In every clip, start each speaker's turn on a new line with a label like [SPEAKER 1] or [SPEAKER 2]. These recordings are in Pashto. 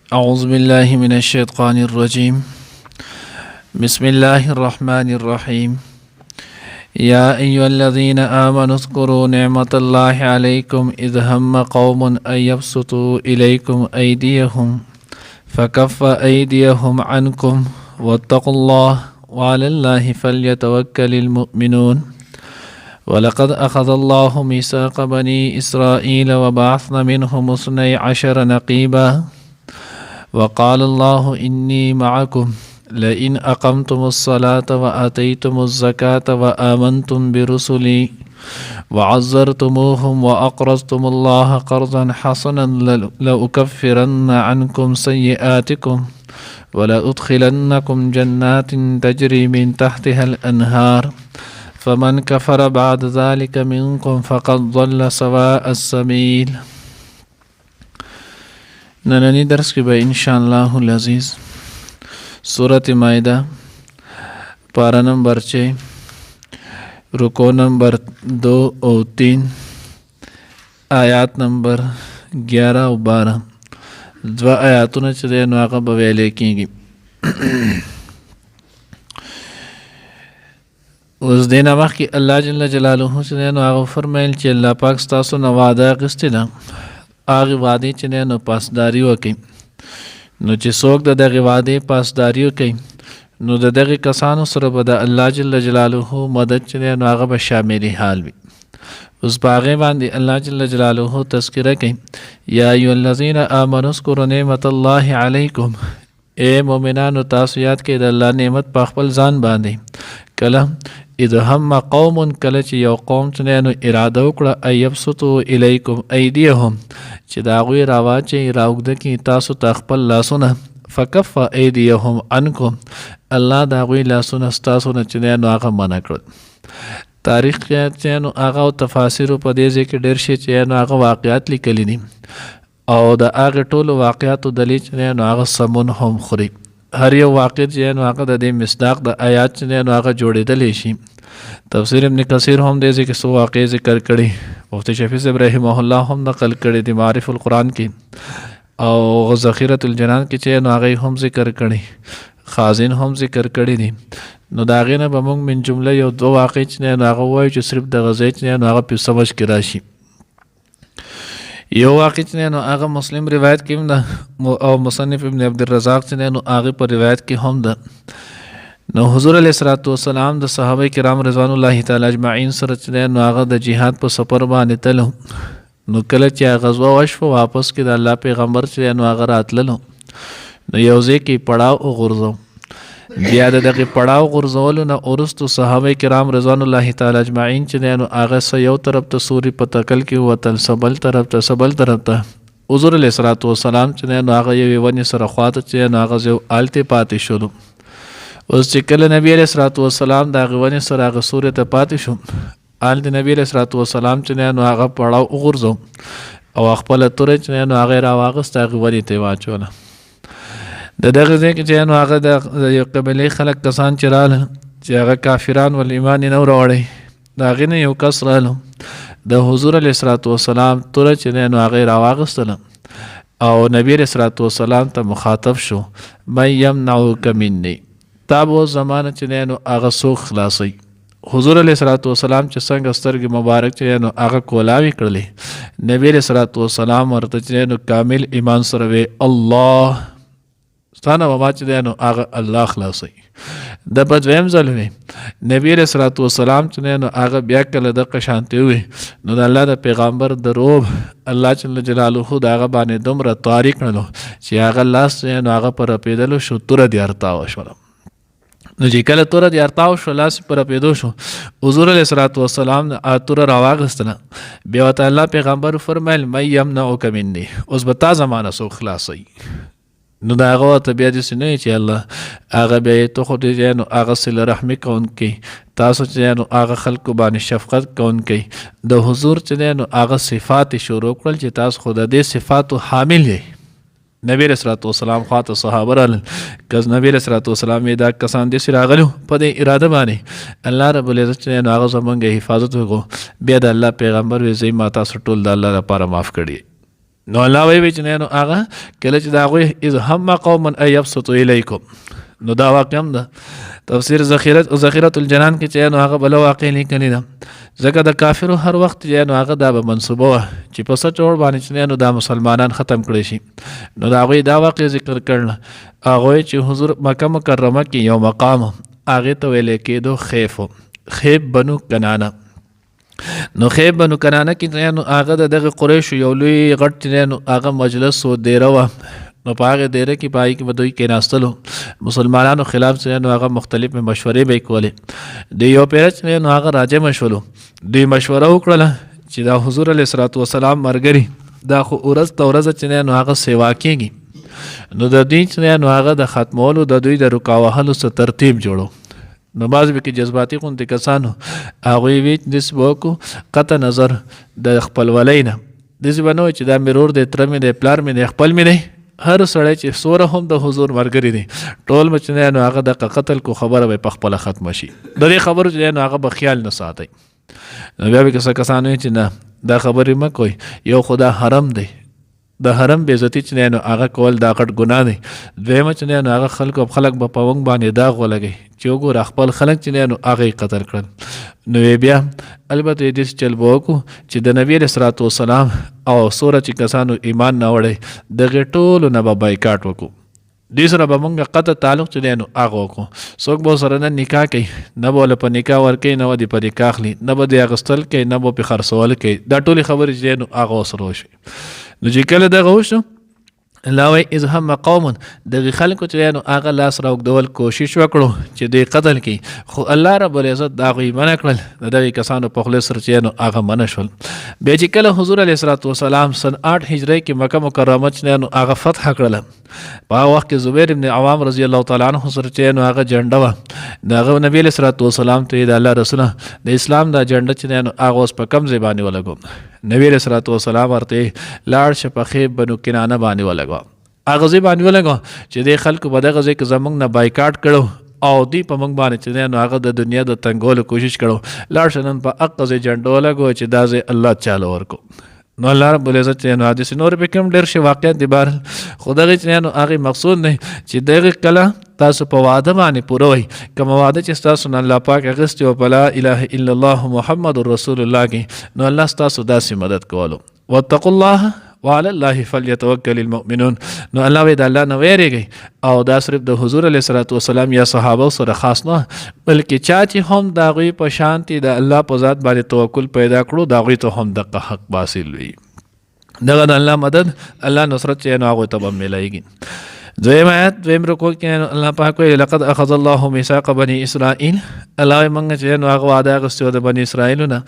[SPEAKER 1] أعوذ بالله من الشيطان الرجيم. بسم الله الرحمن الرحيم. يا أيها الذين آمنوا اذكروا نعمة الله عليكم إذ هم قوم أن يبسطوا إليكم أيديهم فكف أيديهم عنكم واتقوا الله وعلى الله فليتوكل المؤمنون. ولقد أخذ الله ميثاق بني إسرائيل وبعثنا منهم 12 نقيبا وقال الله إني معكم لئن أقمتم الصلاة وآتيتم الزكاة وآمنتم برسلي وعزرتموهم وأقرضتم الله قرضا حسنا لأكفرن عنكم سيئاتكم ولأدخلنكم جنات تجري من تحتها الأنهار فمن كفر بعد ذلك منكم فقد ضل سواء السبيل. نننی درس کی بھائی انشاءاللہ العزیز سورۃ مائدہ پارہ نمبر 6 رکو نمبر 2 اور 3 آیات نمبر 11 اور 12 دو آیاتونه چې دی نو هغه به ویلې کېږي. اوس دې نه مخکې الله جل جلاله چې دی نو هغه فرمایل چې الله پاک ستاسو نه وعده اخیستې ده، هغې وعدې چې دی نو پاسداري وکړئ. نو چې څوک د دغې وعدې پاسداري وکړي نو د دغې کسانو سره به د الله جل جلاله مدد چې دی نو هغه به شاملي حال وي. اوس په هغې باندې الله جل جلاله تذکره کوي، یا ایها الذین آمنوا اذکروا نعمت الله علیکم، اے مؤمنانو تاسو یاد کړئ د الله نعمت په خپل ځان باندې. کله اذ هم قوم، کله چې یو قوم چې نو اراده وکړه ان یبسطوا الیکم ایدیهم، چې د هغوی راواچوي راوږده کړي تاسو ته خپل لاسونه، فکف ایدیهم عنکم، الله د هغوی لاسونه ستاسو نه چې نو هغه منع کړل. تاریخ کې چې نو هغه او تفاسیرو په دې ځای کې ډېر شي چې نو هغه واقعات لیکلي دي او د هغې ټولو واقعاتو دلیل چې نو هغه سمون هم خوري. هر یو واقع چې نو هغه د دې مصداق د آیات چې نو هغه جوړېدلی شي. تفسیر ابن کثیر هم دې ځای کې څو واقع ذکر کړي، مفتی شفیع صاحب رحمه الله هم نقل کړي دي معارف القرآن کې، او ذخیرة الجنان کې چې نو هغه هم ذکر کړي، خازن هم ذکر کړي دي. نو د هغې نه به موږ من جمله یو دو واقع چې نو هغه ووایو چې صرف د غزې چې نو هغه په سمجھ کې راشي. یو واقع چې نو هغه مسلم روایت کې هم ده او مصنف ابن عبدالرزاق چې نو هغه په روایت کې هم ده. نو حضور علیه الصلاۃ والسلام د صحابه کرام رضوان الله تعالی اجمعین سره چې نو هغه د جهاد په سفر باندې تلو. نو کله چې غزوه وشوه واپس کې د الله پیغمبر چې نو هغه راتللو، نو یو ځای کې پړاو وغورځو. بیا د دغې پړاو غورځولو نه وروستو صحابه کرام رضوان الله تعالی اجمعین چې نو هغه یو طرف ته سوري په تکل کې وتل، سبل طرف ته حضور علیه الصلاۃ والسلام چې نو هغه یوې ونې سره خواته چې نو هغه یو آلتې پاتې شولو. اوس چې کله نبی علیه الصلاۃ والسلام د هغې ونې سره هغه سوري ته پاتې شو، آلتې نبی علیه الصلاۃ والسلام چې نو هغه پړاو وغورځو او خپله توره چې نو هغه یې راواغسته هغې ونې ته یې واچوله. د دغه ځای کې چې نو هغه د یو قبیلې خلک کسان چې راغله چې هغه کافران ول ایمان یې نه راوړی، د هغې نه یو کس راغلو د حضور علیه الصلاۃ والسلام توره چې نو هغه یې راواغستله او نبی علیه الصلاۃ والسلام ته مخاطب شو، من یمنعک منی، تا به اوس زمانه چې نو هغه څوک خلاصوي. حضور علیه الصلاۃ والسلام چې څنګه سترګې مبارک چې نو هغه کولاوي کړلې، نبی علیه الصلاۃ والسلام ورته چې نو کامل ایمان سره وی الله ستانه وما چې دی نو هغه الله خلاصوي. د په دویم ځل وی نبی علیه الصلاۃ والسلام چې نو هغه بیا کله دغه شانتې وی نو د الله د پیغمبر د روب الله جل جلاله د هغه باندې دومره طاري کړلو چې هغه لاس نو هغه په رپېدلو شو، توره دې ارتاوه شوله. نو چې کله توره دې ارتاو شو، لاس په رپېدو شو، حضور علیه الصلاۃ والسلام توره راواغستله. بیا ورته الله پیغمبر فرمیل من یمنعک منی، اوس به تا زمانه څوک خلاصوي. نو د هغه ورته بیا داسې نه چې الله هغه بیا یې ته خو ډېر نو هغه صله رحمي کوونکی، تاسو چې نو هغه خلکو باندې شفقت کوونکی، د حضور چې نو هغه صفات یې شروع کړل چې تاسو خو د دې صفاتو حامل یې. نبی علیه الصلاۃ والسلام خواته صحابه رالل، که نبی علیه الصلاۃ والسلام یې دا کسان داسې راغلي په دې اراده باندې الله رب العزت چې نو هغه زمونږ حفاظت وکړو. بیا د الله پیغمبر وی زه ما تاسو ټول د الله لپاره معاف کړي. نو الله وی چې نو هغه کله چې دا غوي اذ هم قوم ان يبسطوا اليكم نو دا واقع هم ده تفسیر ذخیرة الجنان کې چې نو هغه بل واقع لیکلی ده ځکه د کافرو هر وخت چې نو هغه دا به منسوبه وه چې په څه ډول باندې چې نو دا مسلمانان ختم کړی شي نو د هغوی دا واقع ذکر کړل هغوی چې حضور مکه مکرمه کې یو مقام هغې ته ویلی کېدو خیب بنو کنانه نو خیب بنو کنانه کې نو هغه د دغه قریشو یو لوی غټ چې نو هغه مجلس و دیره وه نو په هغې دیره کې په هغې کې به دوی کېناستلو مسلمانانو خلاف چې نو هغه مختلف مشورې به یې کولې د یو پیره چې نو هغه راجمع شولو دوی مشوره وکړله چې دا حضور علیه الصلاة والسلام ملګري دا خو ورځ ته ورځ چې نو هغه سیوا کېږي نو د دوی چې نو هغه د ختمولو د دوی د رکا وهلو څه ترتیب جوړو نو بعض به کې جذباتي غوندې کسانو هغوی وی داسې به وکړو قطع نظر د خپلولۍ نه داسې به نه وایي چې دا مې ورور دی تره مې دی پلار مې دی خپل مې دی هر سړی چې سوره هم د حضور ملګري دی ټول به چې نو هغه د قتل کو خبره به په خپله ختمه شي د دې خبرو چې نو هغه به خیال نه ساتئ نو بیا به که څه کسان وایي چې نه دا خبرې مه کوئ یو خو دا حرم دی د حرم بېعزتي چې نو هغه کول دا غټ ګناه دی دویمه چې نو هغه خلک به په ونګ باندې داغ ولګوي چې وګوره خپل خلک چې نو هغه یې قتل کړل نو بیا البته یې داسې چل به وکړو چې د نبي علیه الصلاة والسلام او څومره چې کسانو ایمان نه وړی دغې ټولو نه به بایکاټ وکړو دوی سره به مونږ قطع تعلق چې دی نو هغه وکړو څوک به ورسره نه نکاح کوي نه به ورله په نکاح ورکوي نه به دې په نکاح اخلي نه به دې اخیستل کوي نه به پې خرڅول کوي دا ټولې خبرې چې دی نو هغه ورسره وشوي نو چې کله دغه وشو الله وایي اذ هم قوم دغې خلکو چې نو هغه لاس راوږدول کوشش وکړو چې دوی قتل کړي خو الله رب العزت د هغوی منع کړل د دغې کسانو په خولې سره چې نو هغه منع شول بیا چې کله حضور علیه الصلاة والسلام سن 8 هجرۍ کې مکه مکرمه چې نو هغه فتح کړله په هغه وخت کې زبیر بن عوام رضی الله تعالی عنه سره چې نو هغه جنډه وه د هغه نبي علیه الصلاة والسلام ته د الله رسوله د اسلام دا جنډه چې نو هغه اوس په کم ځای باندې ولګو نبي علیه الصلاة والسلام ورته لاړ شه په خیب بنو کنانه باندې ولګو هغه ځای باندې ولګو چې دې خلکو به دغه ځای کې زموږ نه بایکاټ کړو او دوی په موږ باندې چې نو هغه د دنیا د تنګولو کوشش کړو لاړ شه نن په هغه ځای جنډه ولګو چې دا ځای الله چاله ورکو نو الله رب العزت چې نو حدیث نور به کوم ډېر شي واقعیت دي بهر خو دغه چې نو هغې مقصود دی چې دغه کله تاسو په وعده باندې پوره وئ کومه وعده چې ستاسو نه الله پاک اخیستې وه په لا اله الا الله محمد رسول الله کې نو الله ستاسو داسې مدد کولو واتقوا الله وعلى الله فليتوكل المؤمنون نو الله وی د الله نه ویریږئ او دا صرف د حضور علیه الصلاة والسلام یا صحابه سره خاص نه بلکې چا چې هم د هغوی په شانتې د الله په ذات باندې توکل پیدا کړو د هغوی ته هم دغه حق حاصل وي دغه د الله مدد الله نصرت چې نو هغوی ته به میلایږي دویم آیت دویم رکوع کې الله پاک وایي لقد اخذ الله میثاق بني اسرائیل الله وایي موږ چې نو هغه وعده اخیستې د بني اسرائیلو نه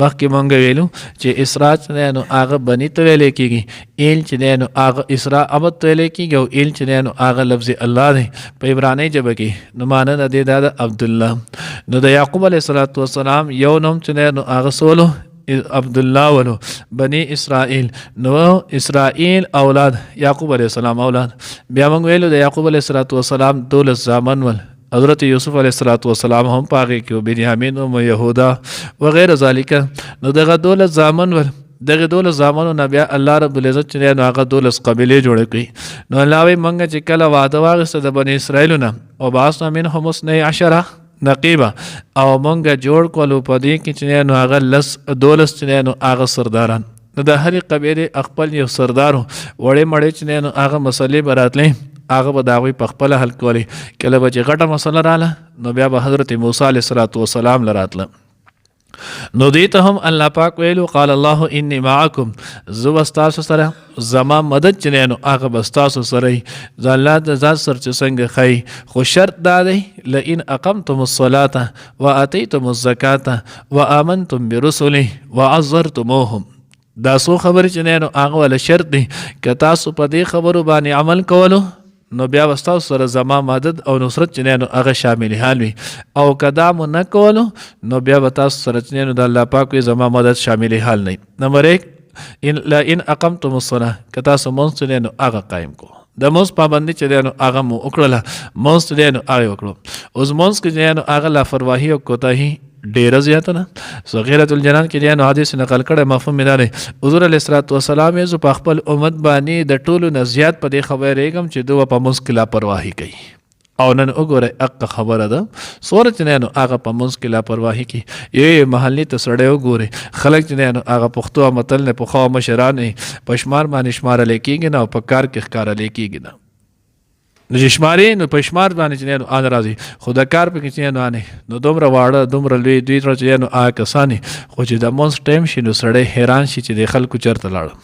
[SPEAKER 1] مخکې موږ ویلو چې اسرا چې نو هغه بني ته ویلی کېږي ایل چې نو هغه اسرا ابد ته ویلی کېږي او ایل چې نو هغه لفظ الله دی په عبرانۍ ژبه کې نو معنی د دې دا د عبدالله نو د یعقوب علیه الصلاة والسلام یو نوم چې نو هغه سولو عبدالله ولو بني اسرائیل نو اسرائیل اولاد یعقوب علیه السلام اولاد بیا موږ ویلو د یعقوب علیه الصلاة والسلام 12 زامن ول حضرت یوسف علیه الصلاة والسلام هم په هغې کې بنیامین و یهودا وغیره ذالک نو دغه 12 زامن ول دغه 12 زامنو نه بیا الله رب العزت چې نو هغه 12 قبیلې جوړې کړي نو الله وایي موږ چې کله واعده واخیسته د بني اسرائیلو نه وبعثنا منهم 12 نقیبه او مونږ جوړ کولو په دې کې چې نو هغه 12 چې نو هغه سرداران نو د هرې قبیلې خپل یو سردار وړې مړې چې نو هغه مسلې به راتلې هغه به د هغوی په خپله حل کولې کله به چې غټه مسله راله نو بیا به حضرت موسی علیه الصلاة والسلام له راتله نو دې ته هم الله پاک ویلو قال الله انی معکم زه به ستاسو سره زما مدد چې نو هغه به ستاسو سره وي د الله د ذات سره چې څنګه ښایي خو شرط دا دی لئن اقمتم الصلاة واتیتم الزکاة وآمنتم برسلي وعزرتموهم دا څو خبرې چې نو هغه ولا شرط دی که تاسو په دې خبرو باندې عمل کولو نو بیا به ستاسو سره زما مدد او نصرت چې نو هغه شامل حال وي او که دا مو نه کولو نو بیا به تاسو سره چې نو د الله پاک وي زما مدد شامل حال نه نمبر 1 ان اقمتم الصلاة که تاسو مونځ چې نو هغه قایم کو د مونځ پابندي چې نو هغه مو وکړله مونځ چې نو هغه وکړو اوس مونځ کې چې نو هغه لاپرواهي او کوتاهي ډیره زیاته نه. صغیرة الجنان کې دی نو حدیث نقل کړی مفهوم یې دا دی حضور علیه الصلاة والسلام یې زه په خپل امت باندې د ټولو نه زیات په دې خبرېږم چې دوی په منځ کې لاپرواهي کوي او نن وګورئ حق خبره ده څومره چې دی نو هغه په منځ کې لاپرواهي کوي. یو محلي ته سړی وګورئ خلک چې دی نو هغه پښتو متل نه پخوا مشران یې په شمار باندې شمارلی کېږي نه او په کار کې ښکارلی کېږي نه. نو چې شمارې نو په شمار باندې چې دی نو ان راځي خو د کار پکې چې نو انې نو دومره واړه دومره لوی دوی چې دی نو هغه کسان خو چې د منځ ټایم شي نو سړی حیران شي چې د خلکو چېرته لاړه.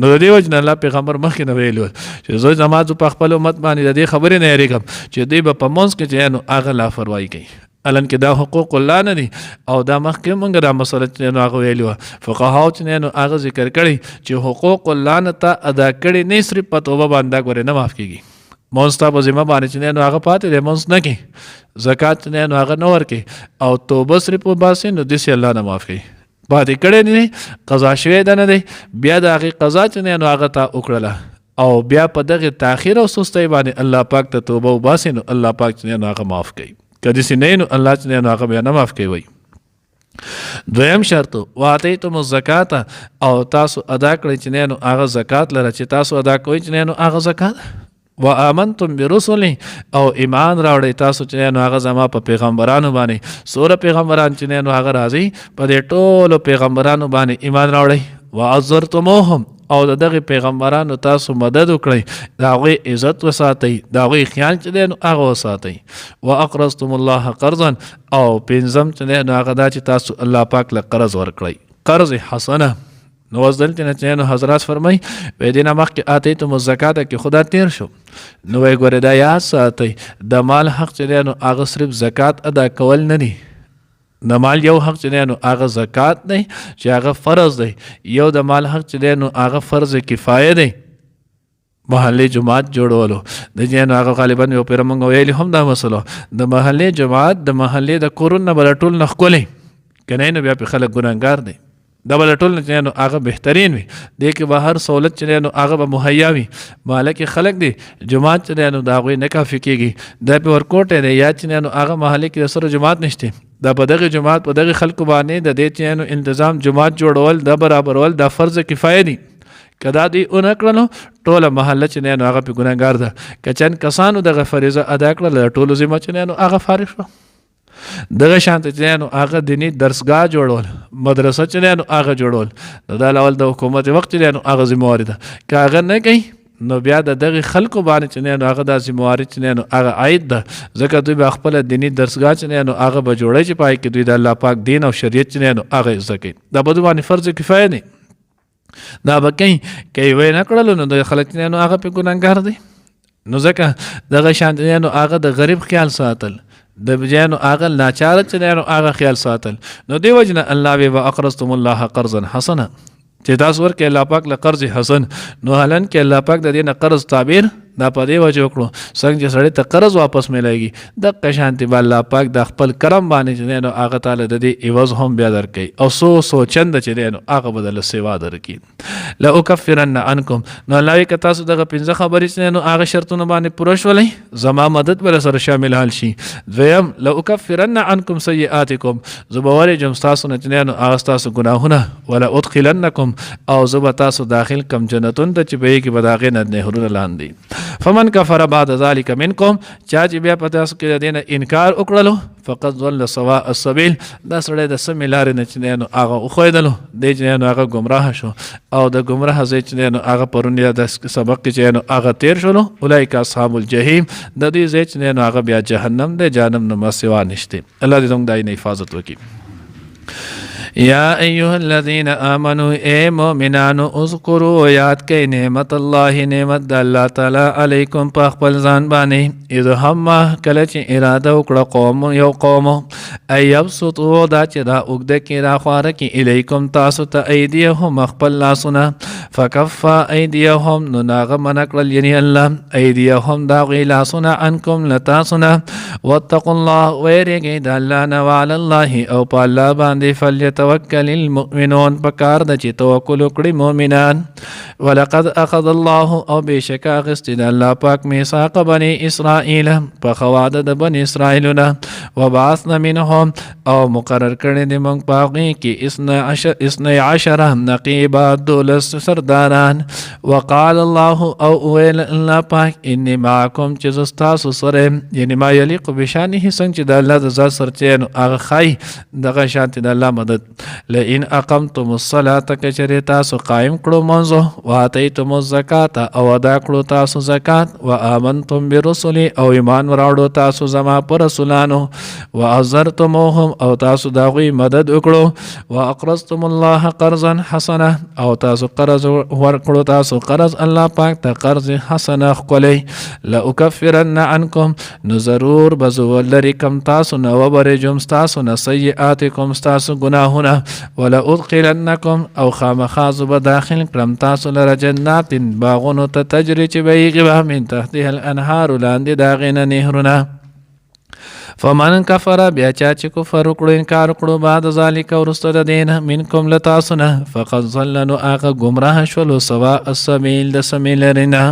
[SPEAKER 1] نو د دې وجه نه الله پیغمبر مخکې نه ویلي چې زه زما په خپل امت باندې د دې خبرې نه یېرېږم چې دوی به په منځ کې چې نو هغه لاپرواهي کوي. الان کې دا حقوق الله نه دي او دا مخکې موږ دا مسله چې نو هغه ویلي وه فقهاو چې نو هغه ذکر کړی چې حقوق الله نه ته ادا کړي نه صرف په توبه باندې ګورې نه معاف کېږي. منځ ته په ذمه باندې چې نو هغه پاتې دی منځ نه کوي زکات نو هغه نه ورکوي او توبه صرف وباسي نو داسې الله نه معاف کوي. پاتې کړی نه دی قضا شوی ده نه دی بیا د هغې قضا چې نو هغه ته وکړله او بیا په دغې تاخیر او سستۍ باندې الله پاک ته توبه وباسي نو الله پاک چې نو هغه معاف کوي. که داسې نه نو الله چې نو هغه بیا نه معاف کوي. دویم شرط واتیتم الزکات او تاسو ادا کړئ چې نو هغه زکات لره چې تاسو ادا کوئ چې نو هغه زکات و آمنتم برسلی او ایمان راوړئ تاسو چې نو هغه زما په پیغمبرانو باندې څومره پیغمبران چې نو هغه راځي په دې ټولو پیغمبرانو باندې ایمان راوړئ و عزرتموهم او د دغې پیغمبرانو تاسو مدد وکړئ د هغوی عزت وساتئ د هغوی خیال چې دی نو هغه وساتئ و اقرضتم الله قرضا او پنځم چې دی نو هغه دا چې تاسو الله پاک له قرض ورکړئ قرض حسنه. نو اوس دلته نه چې نو حضرات فرمایي وایي دې نه مخکې اتیتم الزکات کې خدا تیر شو نو وایي ګورې دا یاد ساتئ د مال حق چې دی نو هغه صرف زکات ادا کول نه دي. د مال یو حق چې دی نو هغه زکات دی چې هغه فرض دی. یو د مال حق چې دی نو هغه فرض کفایه دی محلي جماعت جوړولو د دې نو هغه غالبا یو پیر موږ ویلي هم دا مسله د محلي جماعت د محلي د کورونه به ټول نه ښکلي که نه نو بیا پې خلک ګناهګار دی دا به ټول نه چې نو هغه بهترین وي دې کې به هر سہولت چې نو هغه به مهیا وي. مالک خلک دی جماعت چې نو د هغوی نه کافي کېږي دا پې ورکوټی دی یا چې نو هغه محلې کې د سره جماعت نشته دا په دغې جماعت په دغې خلکو باندې د دې چې نو انتظام جماعت جوړول دا برابرول دا فرض کفایه دي. که دا دوی ونه کړلو ټوله محله چې نو هغه پې ګناهګار ده. که چند کسانو دغه فریضه ادا کړله د ټولو ذمه چې نو هغه فارغ شو. دغه شانته چې نو هغه دیني درسګاه جوړول مدرسه چې نو هغه جوړول دا اول د حکومت وخت چې نو هغه ذمہواري ده. که هغه نه کوي نو بیا د دغه خلکو باندې چې نو هغه د ذمہواري چې نو هغه عاید ده ځکه دوی به خپل دیني درسګاه چې نو هغه به جوړي چې پای کې دوی د الله پاک دین او شریعت چې نو هغه زده کوي. دا به دوی باندې فرض کفایه دی دا به کوي که یې نه کړلو نو د خلک چې نو هغه پې ګناهګار دی. نو ځکه دغه شانته نو هغه د غریب خیال ساتل د بجانو هغه ناچاره چې نو هغه خیال ساتل نو دی وجه نه الله وی واقرضتم الله قرضا حسنا چې تاسو ورکړئ الله پاک له قرض حسن. نو هلن کې الله پاک د دې نه قرض تعبیر دا په دې وجه وکړو څنګه چې سړی ته قرض واپس میلایږي دغه شانتې به الله پاک د خپل کرم باندې چې نو هغه تعالی د دې عوض هم بیا درکوي او څو چنده چې دی نو هغه به دله سیوا درکړي. لاکفرن عنکم نو الله وایي که تاسو دغه پنځه خبرې چې نو هغه شرطونه باندې پوره شولی زما مدد به سره شامل حال شي. دویم لاکفرن عنکم سیئاتکم زه به ورېږم ستاسو نه چې نو هغه ستاسو ګناهونه ولا ادخلنکم او زه به تاسو داخل کم جنتون ته چې په یې کې به د هغې نه نهرونه لاندې. فمن کفر بعد ذلك منکم چا چې بیا په تاسو کې د دې نه انکار وکړلو فقط ضل سواء السبیل دا سړی د سمې لارې نه چې نو هغه وښودلو دی چې نو هغه ګمراه شو او د ګمراه ځای چې نو هغه پرون یا د سبق کې چې نو هغه تیر شولو اولئک اصحاب الجحیم د دې ځای چې نو هغه بیا جهنم دی جهنم نه ما سوا نشته. الله دې زموږ د عین حفاظت وکړي. یا ایها الذین آمنوا اے مؤمنانو اذکروا یاد کئ نعمت الله نعمت د الله تعالی علیکم په خپل ځان باندې اذ هم کله چې اراده وکړه یو قوم ایبسطوا دا چې دا اوږده کې را خواره کې الیکم تاسو ته ایدیهم خپل لاسونه فکف ایدیهم نو ناغه منع کړل یعنی الله ایدیهم دا غوی لاسونه عنکم لتاسونه واتقوا الله ویریږئ د الله نه وعلى الله او په الله باندې فليتوکل المؤمنون پکار د چې توکل وکړي مؤمنان ولقد اخذ الله او بشک اخیستی د الله پاک میثاق بني اسرائیل په خواده د بني اسرائیلونه وبعثنا منهم او مقرر کړي د موږ پاغي کې 12 نقيبا دولس سرداران وقال الله او ویل الله پاک انی معکم چې زستاسو سره یعنی ما یلیق بشانه څنګه چې د الله د ذات سرچینو هغه خای دغه شانت د الله مدد لئن اقمتم الصلاه کچری تاسو قائم کړو منځو واتیتم الزکات او ادا کړو تاسو زکات وامنتم برسلی او ایمان وراوړو تاسو زما پر رسولانو وازرتموهم او تاسو دغوی مدد وکړو واقرضتم الله قرضا حسنا او تاسو قرض ورکړو تاسو قرض الله پاک ته قرض حسنه خولي لاکفرن عنکم نو ضرور بزول لرکم تاسو نو وبرجم تاسو نه سیئاتکم تاسو گناهونه ولا ادخلنکم او خامخاز به داخل کرم تاسو لره جنات باغونو ته تجری چې بیغه من تحتها الانهار لاندې داغینه نهرونه فمن کفر بیا چا چې کفر وکړو انکار وکړو بعد ذالک ورسته د دین منکم لتاسونه فقد ظلنوا اغه گمراه شولو سوا السبیل د سمیل رنا